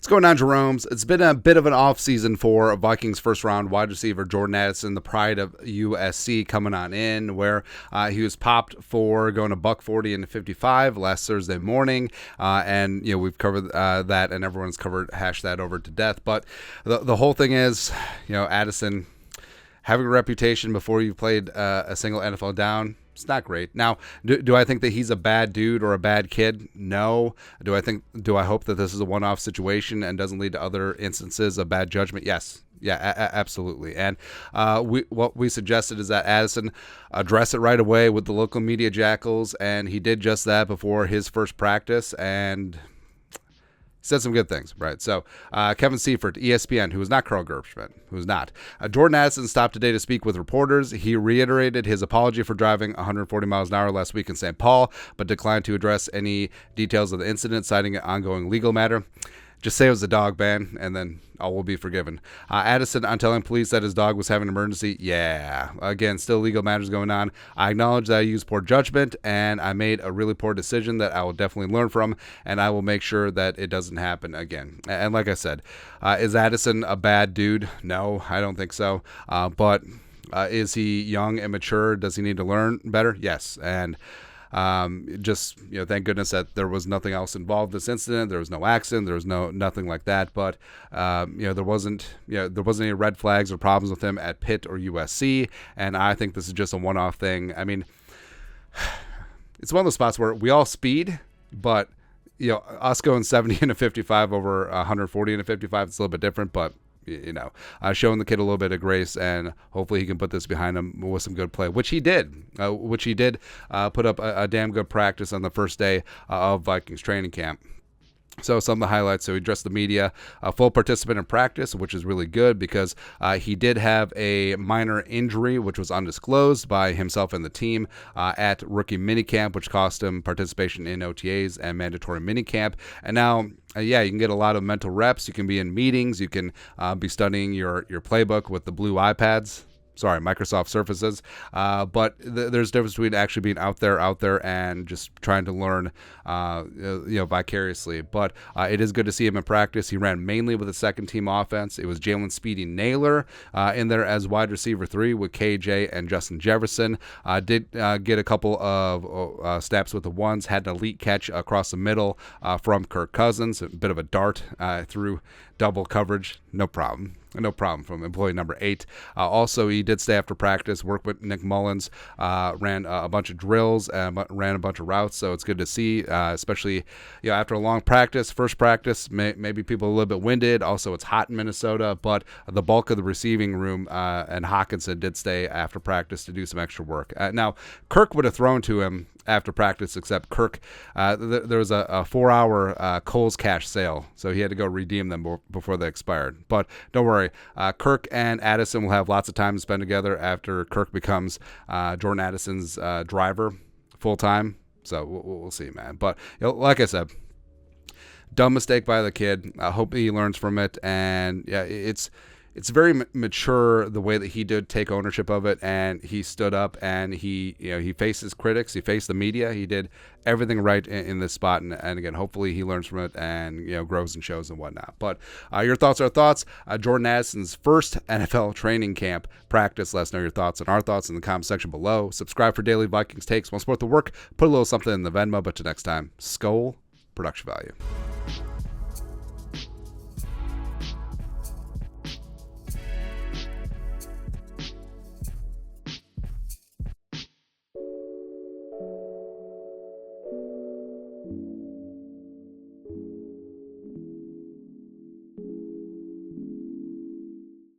What's going on, Jerome's? It's been a bit of an off season for Vikings first round wide receiver Jordan Addison, the pride of USC, coming on in, where he was popped for going a $140 into 55 last Thursday morning, and we've covered that, and everyone's hashed that over to death. But the whole thing is, Addison having a reputation before you've played a single NFL down. It's not great. Now, do I think that he's a bad dude or a bad kid? No. Do I hope that this is a one-off situation and doesn't lead to other instances of bad judgment? Yes. Yeah, absolutely. And what we suggested is that Addison address it right away with the local media jackals, and he did just that before his first practice, and said some good things, right? So Kevin Seifert, ESPN, who is not Carl Gerbschmidt, who's not. Jordan Addison stopped today to speak with reporters. He reiterated his apology for driving 140 miles an hour last week in St. Paul, but declined to address any details of the incident, citing an ongoing legal matter. Just say it was a dog ban, and then all will be forgiven. Addison, on telling police that his dog was having an emergency, yeah. Again, still legal matters going on. I acknowledge that I used poor judgment, and I made a really poor decision that I will definitely learn from, and I will make sure that it doesn't happen again. And like I said, is Addison a bad dude? No, I don't think so. But is he young and mature? Does he need to learn better? Yes. And thank goodness that there was nothing else involved in this incident. There was no accident. There was nothing like that. But there wasn't any red flags or problems with him at Pitt or USC. And I think this is just a one-off thing. I mean, it's one of those spots where we all speed, but us going 70 into 55 over 140 into 55, it's a little bit different. But showing the kid a little bit of grace, and hopefully he can put this behind him with some good play, which he did. Put up a damn good practice on the first day of Vikings training camp. So some of the highlights. So he addressed the media, a full participant in practice, which is really good because he did have a minor injury, which was undisclosed by himself and the team at rookie minicamp, which cost him participation in OTAs and mandatory minicamp. And now, you can get a lot of mental reps. You can be in meetings. You can be studying your playbook with the blue iPads. Sorry, Microsoft Surfaces. But there's a difference between actually being out there and just trying to learn, vicariously. But it is good to see him in practice. He ran mainly with a second-team offense. It was Jalen Speedy Naylor in there as wide receiver 3 with KJ and Justin Jefferson. Did get a couple of snaps with the ones. Had an elite catch across the middle from Kirk Cousins. A bit of a dart through double coverage. No problem from employee number 8. Also, he did stay after practice, work with Nick Mullins, ran a bunch of drills, ran a bunch of routes. So it's good to see, especially after a long practice. First practice, maybe people are a little bit winded. Also, it's hot in Minnesota, but the bulk of the receiving room and Hawkinson did stay after practice to do some extra work. Now, Kirk would have thrown to him after practice, except Kirk, there was a 4-hour Kohl's cash sale, so he had to go redeem them before they expired. But don't worry, Kirk and Addison will have lots of time to spend together after Kirk becomes Jordan Addison's driver full-time. So we'll see, man. But like I said, dumb mistake by the kid. I hope he learns from it, and it's very mature the way that he did take ownership of it, and he stood up and he faced his critics, he faced the media, he did everything right in this spot, and again, hopefully he learns from it and grows and shows and whatnot. But your thoughts are thoughts. Jordan Addison's first NFL training camp practice. Let us know your thoughts and our thoughts in the comment section below. Subscribe for daily Vikings takes. Want to support the work? Put a little something in the Venmo. But till next time, Skol, production value.